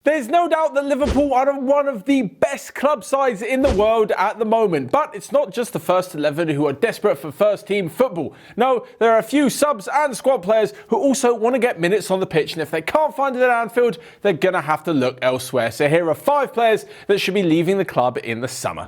There's no doubt that Liverpool are one of the best club sides in the world at the moment. But it's not just the first 11 who are desperate for first-team football. No, there are a few subs and squad players who also want to get minutes on the pitch. And if they can't find it at Anfield, they're going to have to look elsewhere. So here are 5 players that should be leaving the club in the summer.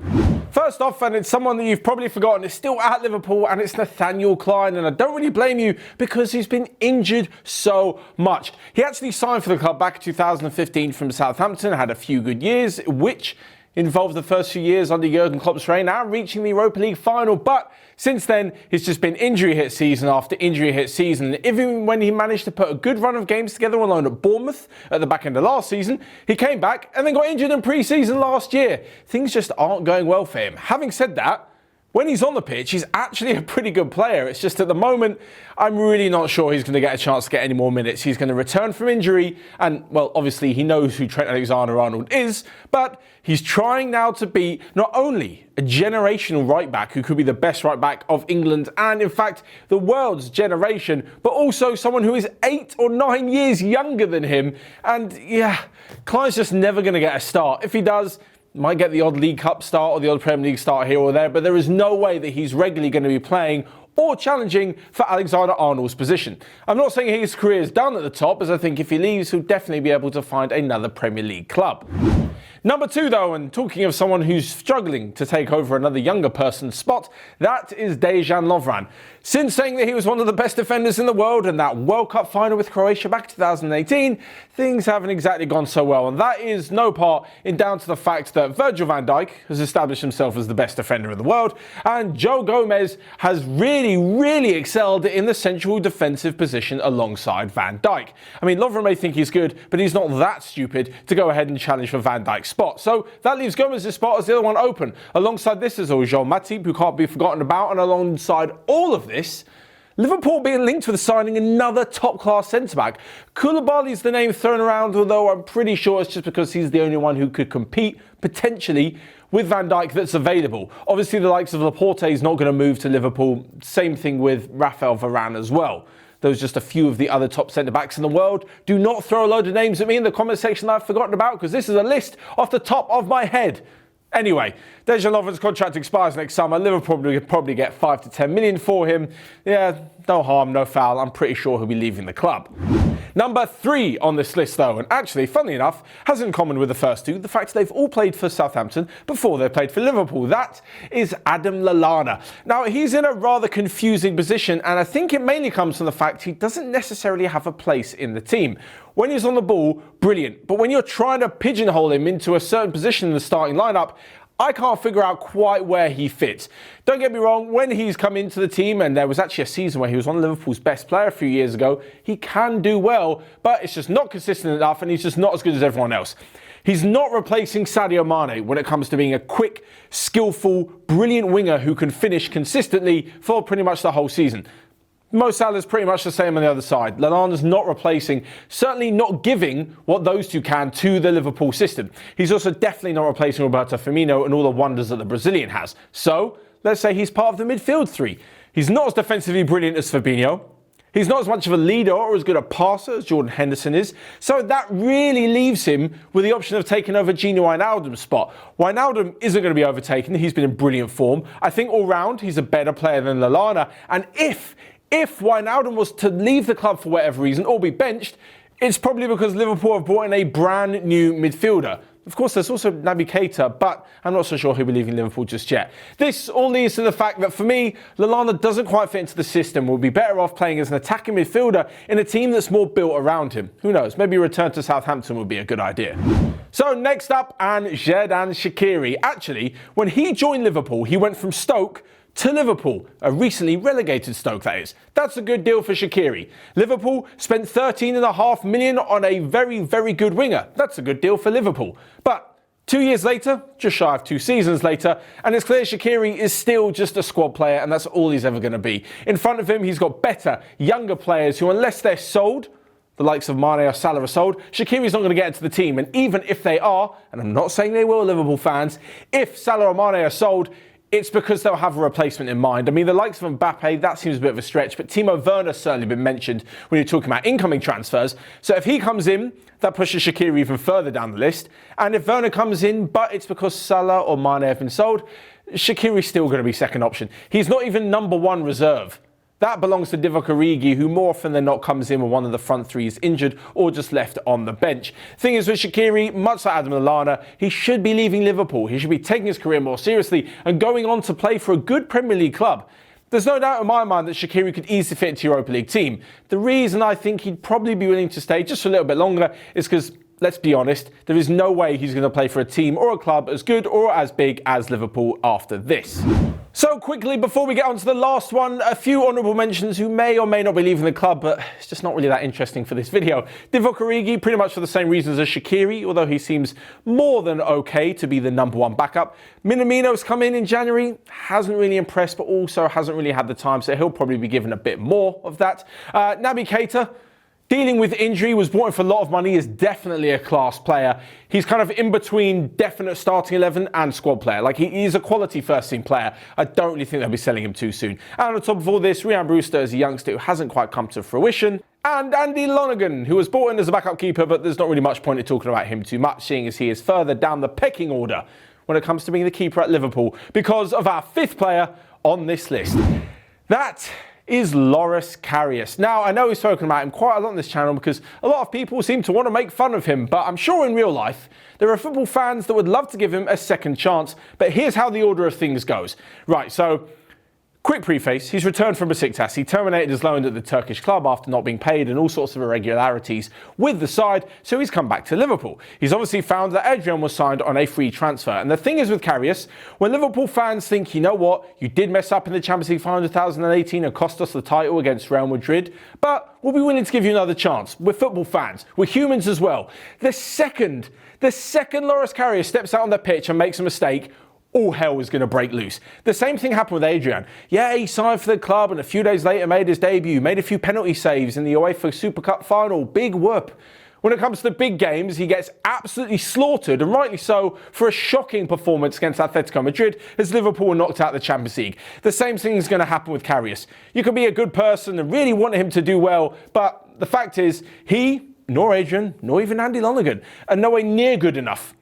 First off, and it's someone that you've probably forgotten, is still at Liverpool, and it's Nathaniel Clyne. And I don't really blame you because he's been injured so much. He actually signed for the club back in 2015 from Southampton, had a few good years, which involved the first few years under Jurgen Klopp's reign and reaching the Europa League final. But since then, it's just been injury hit season after injury hit season. Even when he managed to put a good run of games together on loan at Bournemouth at the back end of last season, he came back and then got injured in pre-season last year. Things just aren't going well for him. Having said that, when he's on the pitch, he's actually a pretty good player. It's just at the moment, I'm really not sure he's going to get a chance to get any more minutes. He's going to return from injury, and, well, obviously he knows who Trent Alexander-Arnold is, but he's trying now to be not only a generational right-back who could be the best right-back of England and, in fact, the world's generation, but also someone who is 8 or 9 years younger than him. And, yeah, Clyne's just never going to get a start. If he does, might get the odd League Cup start or the odd Premier League start here or there, but there is no way that he's regularly going to be playing or challenging for Alexander-Arnold's position. I'm not saying his career is done at the top, as I think if he leaves, he'll definitely be able to find another Premier League club. Number 2, though, and talking of someone who's struggling to take over another younger person's spot, that is Dejan Lovren. Since saying that he was one of the best defenders in the world in that World Cup final with Croatia back in 2018, things haven't exactly gone so well. And that is no part in down to the fact that Virgil van Dijk has established himself as the best defender in the world, and Joe Gomez has really excelled in the central defensive position alongside Van Dijk. I mean, Lovren may think he's good, but he's not that stupid to go ahead and challenge for Van Dijk's spot. So that leaves Gomez's spot as the other one open. Alongside this is João Matip, who can't be forgotten about, and alongside all of this, Liverpool being linked with signing another top-class centre-back. Koulibaly's the name thrown around, although I'm pretty sure it's just because he's the only one who could compete, potentially, with Van Dijk that's available. Obviously, the likes of Laporte is not going to move to Liverpool. Same thing with Rafael Varane as well. Those are just a few of the other top centre-backs in the world. Do not throw a load of names at me in the comment section that I've forgotten about, because this is a list off the top of my head. Anyway, Dejan Lovren's contract expires next summer. Liverpool will probably get 5 to 10 million for him. Yeah, no harm, no foul. I'm pretty sure he'll be leaving the club. Number 3 on this list, though, and actually, funnily enough, has in common with the first 2 the fact they've all played for Southampton before they played for Liverpool. That is Adam Lallana. Now, he's in a rather confusing position, and I think it mainly comes from the fact he doesn't necessarily have a place in the team. When he's on the ball, brilliant. But when you're trying to pigeonhole him into a certain position in the starting lineup, I can't figure out quite where he fits. Don't get me wrong, when he's come into the team, and there was actually a season where he was one of Liverpool's best players a few years ago, he can do well, but it's just not consistent enough, and he's just not as good as everyone else. He's not replacing Sadio Mane when it comes to being a quick, skillful, brilliant winger who can finish consistently for pretty much the whole season. Mo Salah's pretty much the same on the other side. Lallana's not replacing, certainly not giving what those two can to the Liverpool system. He's also definitely not replacing Roberto Firmino and all the wonders that the Brazilian has. So, let's say he's part of the midfield 3. He's not as defensively brilliant as Fabinho. He's not as much of a leader or as good a passer as Jordan Henderson is. So that really leaves him with the option of taking over Gini Wijnaldum's spot. Wijnaldum isn't going to be overtaken. He's been in brilliant form. I think all round he's a better player than Lallana. And if Wijnaldum was to leave the club for whatever reason or be benched, it's probably because Liverpool have brought in a brand new midfielder. Of course, there's also Naby Keita, but I'm not so sure he'll be leaving Liverpool just yet. This all leads to the fact that, for me, Lallana doesn't quite fit into the system. We'll be better off playing as an attacking midfielder in a team that's more built around him. Who knows? Maybe a return to Southampton would be a good idea. So next up, and Xherdan Shaqiri. Actually, when he joined Liverpool, he went from Stoke to Liverpool, a recently relegated Stoke, that is. That's a good deal for Shaqiri. Liverpool spent $13.5 million on a very good winger. That's a good deal for Liverpool. But 2 years later, just shy of 2 seasons later, and it's clear Shaqiri is still just a squad player, and that's all he's ever going to be. In front of him, he's got better, younger players who, unless they're sold, the likes of Mane or Salah are sold, Shaqiri's not going to get into the team. And even if they are, and I'm not saying they will, Liverpool fans, if Salah or Mane are sold, it's because they'll have a replacement in mind. I mean, the likes of Mbappe, that seems a bit of a stretch, but Timo Werner's certainly been mentioned when you're talking about incoming transfers. So if he comes in, that pushes Shaqiri even further down the list. And if Werner comes in, but it's because Salah or Mane have been sold, Shaqiri's still going to be second option. He's not even number one reserve. That belongs to Divock Origi, who more often than not comes in when one of the front three is injured or just left on the bench. Thing is with Shaqiri, much like Adam Lallana, he should be leaving Liverpool. He should be taking his career more seriously and going on to play for a good Premier League club. There's no doubt in my mind that Shaqiri could easily fit into Europa League team. The reason I think he'd probably be willing to stay just a little bit longer is because, let's be honest, there is no way he's going to play for a team or a club as good or as big as Liverpool after this. So quickly, before we get on to the last one, a few honourable mentions who may or may not be leaving the club, but it's just not really that interesting for this video. Divock Origi, pretty much for the same reasons as Shaqiri, although he seems more than okay to be the number one backup. Minamino's come in January, hasn't really impressed, but also hasn't really had the time, so he'll probably be given a bit more of that. Naby Keita, dealing with injury, was bought in for a lot of money, is definitely a class player. He's kind of in between definite starting 11 and squad player. Like, he's a quality first team player. I don't really think they'll be selling him too soon. And on top of all this, Ryan Brewster is a youngster who hasn't quite come to fruition. And Andy Lonergan, who was brought in as a backup keeper, but there's not really much point in talking about him too much, seeing as he is further down the pecking order when it comes to being the keeper at Liverpool, because of our fifth player on this list. That is Loris Karius. Now, I know we've spoken about him quite a lot on this channel because a lot of people seem to want to make fun of him, but I'm sure in real life there are football fans that would love to give him a second chance. But here's how the order of things goes. Right, so quick preface, he's returned from Besiktas. He terminated his loan at the Turkish club after not being paid and all sorts of irregularities with the side, so he's come back to Liverpool. He's obviously found that Adrian was signed on a free transfer. And the thing is with Karius, when Liverpool fans think, you know what, you did mess up in the Champions League final 2018 and cost us the title against Real Madrid, but we'll be willing to give you another chance. We're football fans. We're humans as well. The second Loris Karius steps out on the pitch and makes a mistake, all hell is going to break loose. The same thing happened with Adrian. Yeah, he signed for the club and a few days later made his debut, made a few penalty saves in the UEFA Super Cup final. Big whoop. When it comes to the big games, he gets absolutely slaughtered, and rightly so, for a shocking performance against Atletico Madrid as Liverpool were knocked out of the Champions League. The same thing is going to happen with Karius. You could be a good person and really want him to do well, but the fact is, he, nor Adrian, nor even Andy Lonergan, are nowhere near good enough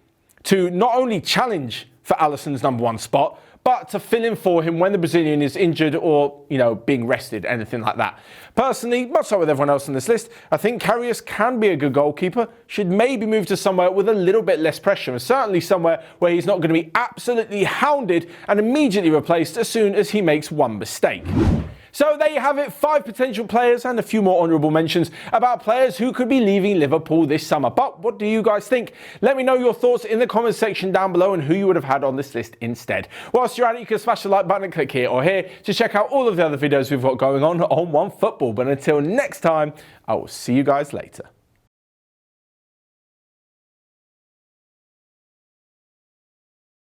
to not only challenge for Alisson's number one spot, but to fill in for him when the Brazilian is injured or, being rested, anything like that. Personally, much like with everyone else on this list, I think Karius can be a good goalkeeper, should maybe move to somewhere with a little bit less pressure, and certainly somewhere where he's not going to be absolutely hounded and immediately replaced as soon as he makes one mistake. So there you have it, 5 potential players and a few more honourable mentions about players who could be leaving Liverpool this summer. But what do you guys think? Let me know your thoughts in the comments section down below and who you would have had on this list instead. Whilst you're at it, you can smash the like button and click here or here to check out all of the other videos we've got going on Onefootball. But until next time, I will see you guys later.